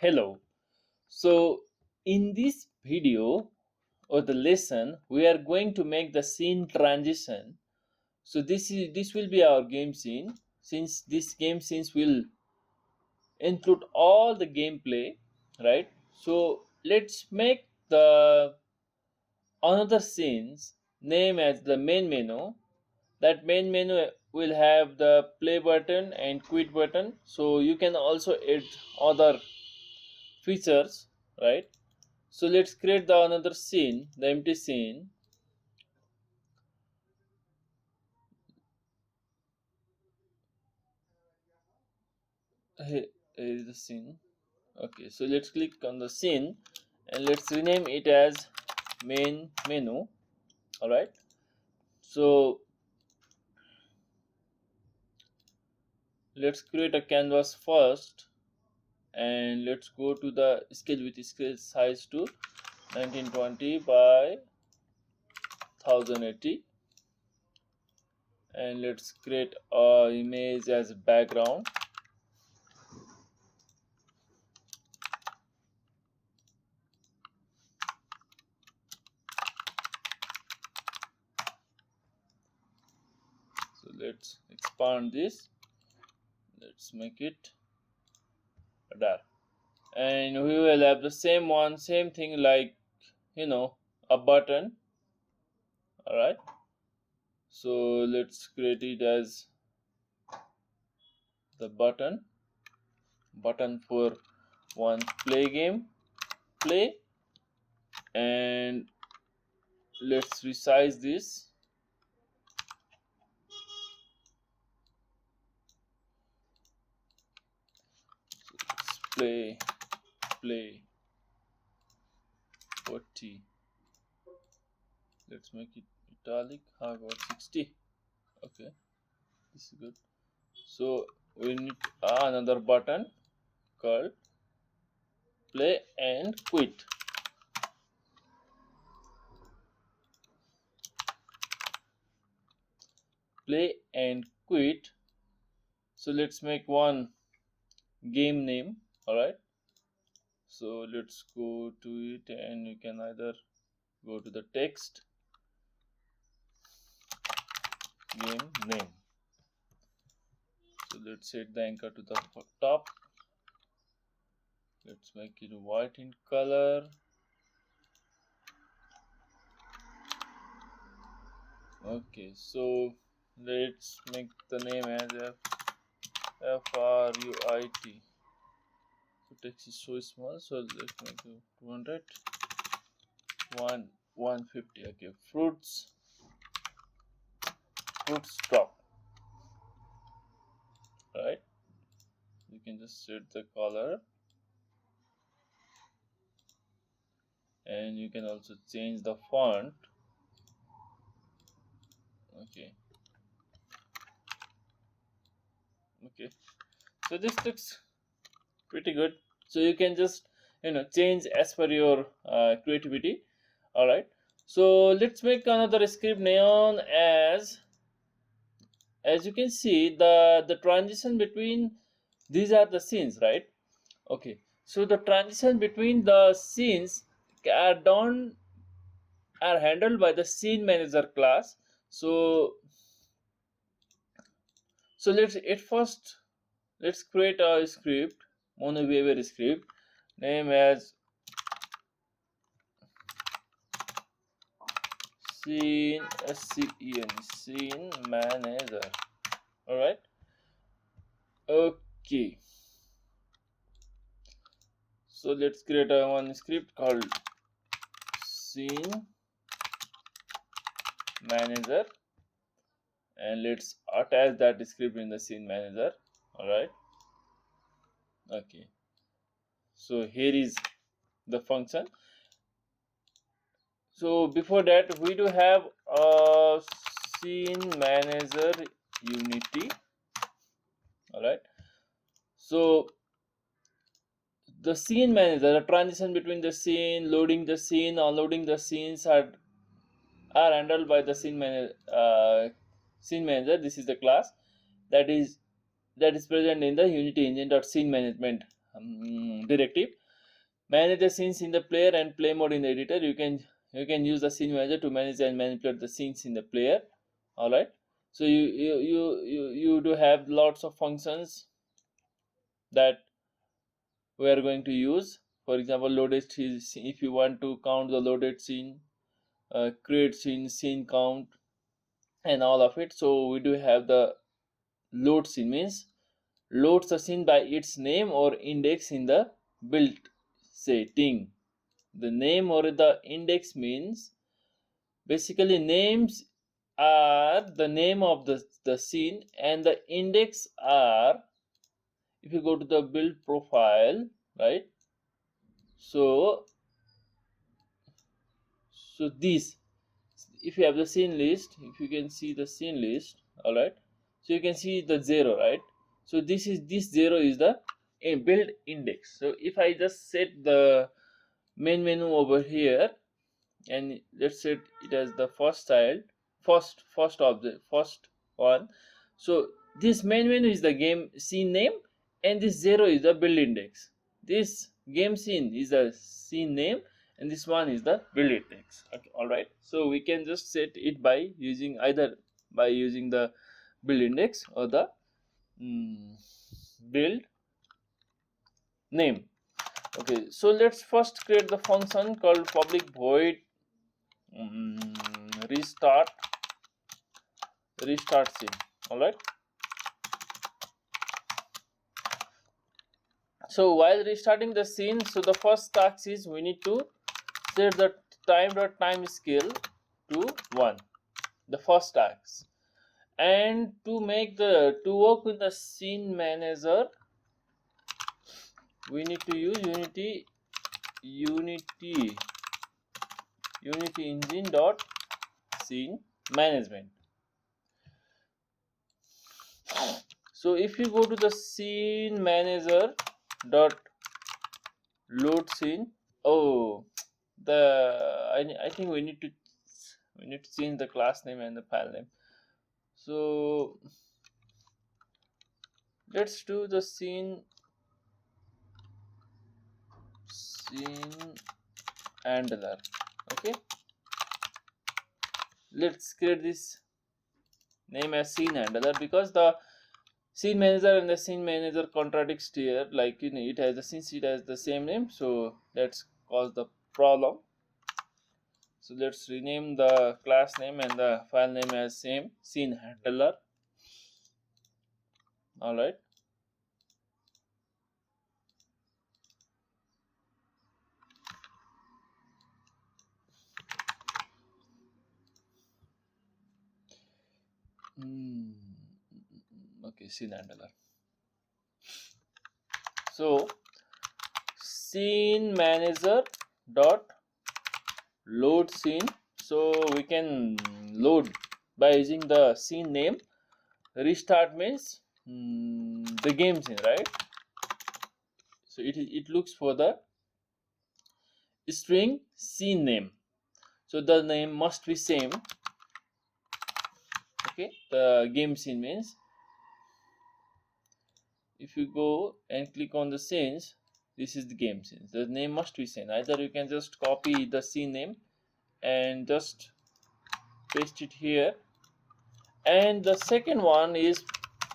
Hello. So, in this video or the lesson, we are going to make the scene transition. So this will be our game scene. Since this game scenes will include all the gameplay, right? So let's make the another scenes name as the main menu. That main menu will have the play button and quit button. So you can also add other features, right? So let's create the another scene, the empty scene. Here is the scene. Okay, so let's click on the scene and let's rename it as main menu. All right. So let's create a canvas first and let's go to the scale with scale size to 1920 by 1080 and let's create a image as background. So let's expand this. Let's make it dark. And we will have the same thing like a button. All right, so let's create it as the button for one play game play, and let's resize this. So let's play 40. Let's make it italic. How about 60? Okay, this is good. So we need another button called play and quit. Play and quit. So let's make one game name. All right, so let's go to it and you can either go to the text game name. So let's set the anchor to the top. Let's make it white in color. Okay, so let's make the name as fruit. So text is so small, so let's make it 200 150. Okay, fruits stop. Right, you can just set the color and you can also change the font. Okay, so this looks pretty good. So you can just change as per your creativity. All right, so let's make another script neon. As you can see, the transition between these are the scenes, right? Okay, so the transition between the scenes are done are handled by the scene manager class. So let's create a script, mono behavior script, name as scene manager. All right. Okay. So let's create a one script called scene manager, and let's attach that script in the scene manager. All right. Okay. So here is the function. So before that, we do have a scene manager unity. All right. So the scene manager, the transition between the scene, loading the scene, unloading the scenes are handled by the scene manager. This is the class that is present in the Unity engine scene management directive. Manage the scenes in the player and play mode in the editor. You can use the scene manager to manage and manipulate the scenes in the player. All right. So you do have lots of functions that we are going to use. For example, loaded scene. If you want to count the loaded scene, create scene count, and all of it. So we do have the load scene, means loads the scene by its name or index in the build setting. The name or the index means basically names are the name of the scene, and the index are, if you go to the build profile, right? So this, if you have the scene list, if you can see the scene list, all right, so you can see the 0, right? So this 0 is the build index. So if I just set the main menu over here, and let's set it as the first child, first object, first one. So this main menu is the game scene name, and this 0 is the build index. This game scene is the scene name, and this one is the build index. Okay, all right. So we can just set it by using either by using the build index or the build name. Okay, so let's first create the function called public void restart scene. All right. So while restarting the scene, so the first task is we need to set the time scale to 1, the first task. And to work with the scene manager, we need to use unity engine dot scene management. So if you go to the scene manager dot load scene, oh, I think we need to change the class name and the file name. So let's do the scene handler. Okay, let's create this name as scene handler, because the scene manager and the scene manager contradicts here, like it has the same name, so that's cause the problem. So let's rename the class name and the file name as same, scene handler. All right. Okay, scene handler. So scene manager dot load scene. So we can load by using the scene name. Restart means the game scene, right? So it looks for the string scene name. So the name must be same. Okay, the game scene means if you go and click on the scenes, this is the game scene. The name must be same. Either you can just copy the scene name and just paste it here. And the second one is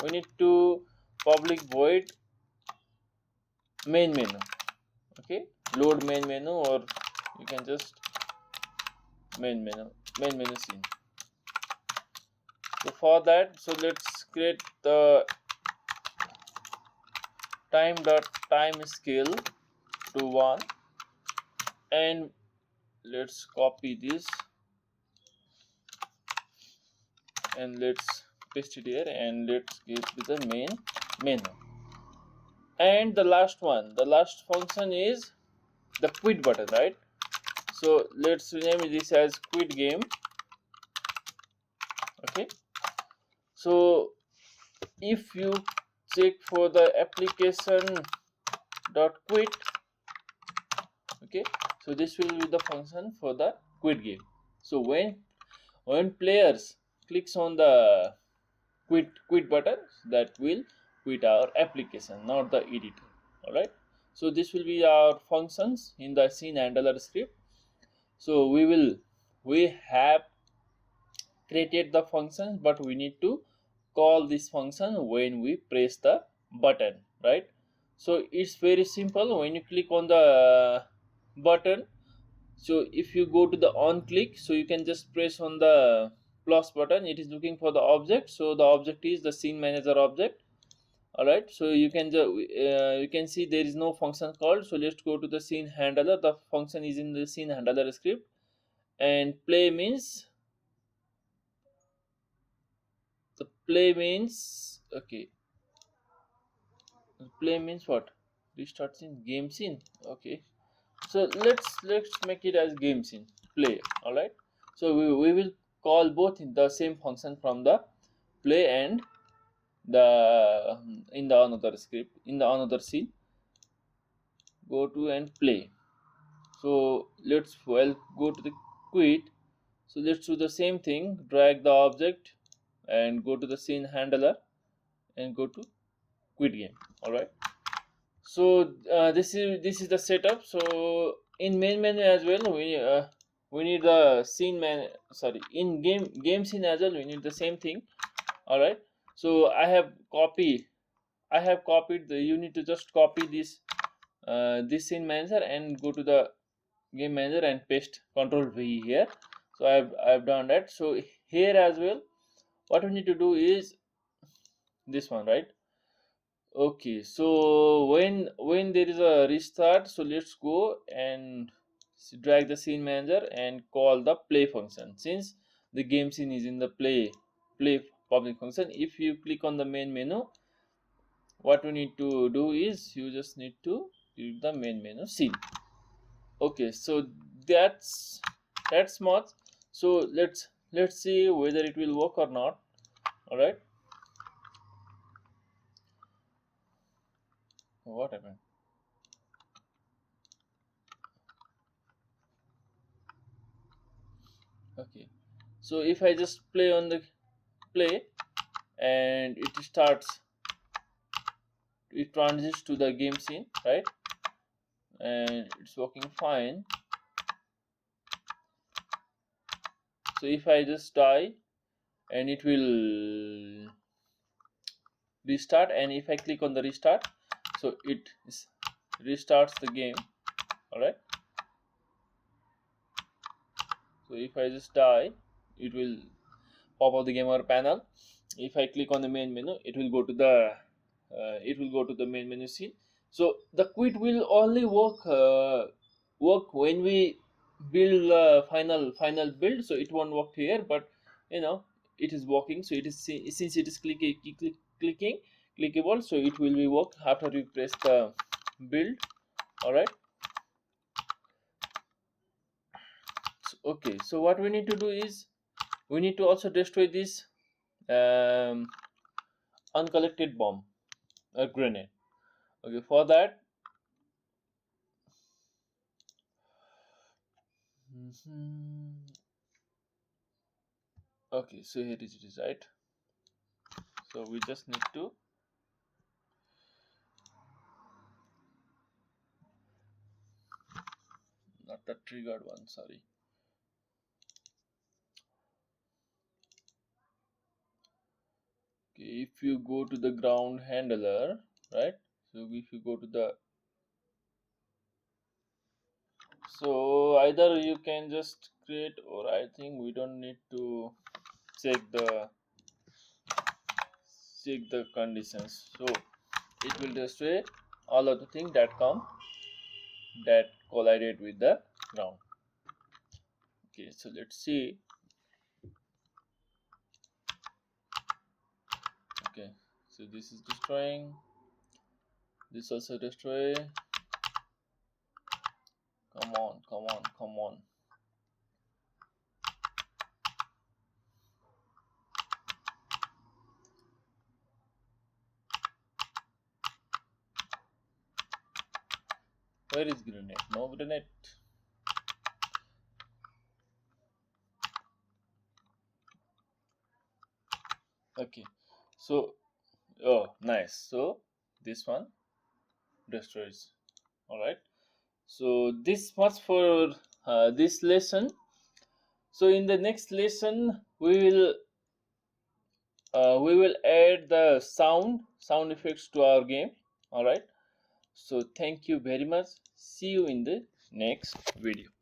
we need to public void main menu. Okay, load main menu, or you can just main menu scene. So for that, so let's create the time scale to 1, and let's copy this and let's paste it here, and let's give to the main menu. And the last function is the quit button, right? So let's rename this as quit game. Okay, so if you check for the application dot quit, okay, so this will be the function for the quit game. So when players clicks on the quit button, that will quit our application, not the editor. All right. So this will be our functions in the scene handler script. So we have created the function, but we need to call this function when we press the button, right? So it's very simple. When you click on the button, so if you go to the on click, so you can just press on the plus button. It is looking for the object, so the object is the scene manager object. All right, so you can see there is no function called. So let's go to the scene handler. The function is in the scene handler script. And play means okay, play means what? Restarts in game scene. Okay, so let's make it as game scene play. All right, so we will call both in the same function from the play and the in the another script, in the another scene. Go to and play. So let's go to the quit. So let's do the same thing. Drag the object and go to the scene handler and go to quit game. All right, so this is the setup. So in main menu as well, we need the scene man, sorry, in game scene as well, we need the same thing. All right, so I have copied the, you need to just copy this scene manager and go to the game manager and paste control V here. So I've done that. So here as well, what we need to do is this one, right? Okay, so when there is a restart, so let's go and drag the scene manager and call the play function. Since the game scene is in the play public function, if you click on the main menu, what we need to do is you just need to use the main menu scene. Okay, so that's much. So let's see whether it will work or not. All right, what happened? Okay, so if I just play on the play and it transitions to the game scene, right? And it's working fine. So if I just die, and it will restart, and if I click on the restart, so it restarts the game. All right, so if I just die, it will pop up the gamer panel. If I click on the main menu, it will go to the main menu scene. So the quit will only work when we build final build. So it won't work here, but you know it is working. So it is, since it is clicking clickable, so it will be work after you press the build. All right. So, okay, so what we need to do is we need to also destroy this um, uncollected bomb, a grenade. Okay, for that, okay, so here it is, right? So we just need to not the triggered one, sorry. Okay, if you go to the ground handler, right? So if you go to the, so either you can just create, or I think we don't need to check the conditions. So it will destroy all of the things that collided with the ground. Okay, so let's see. Okay, so this is destroying, this also destroy. Come on, come on, come on. Where is grenade? No grenade. Okay, so oh nice, so this one destroys. All right. So this much for this lesson. So in the next lesson, we will add the sound effects to our game. All right. So thank you very much. See you in the next video.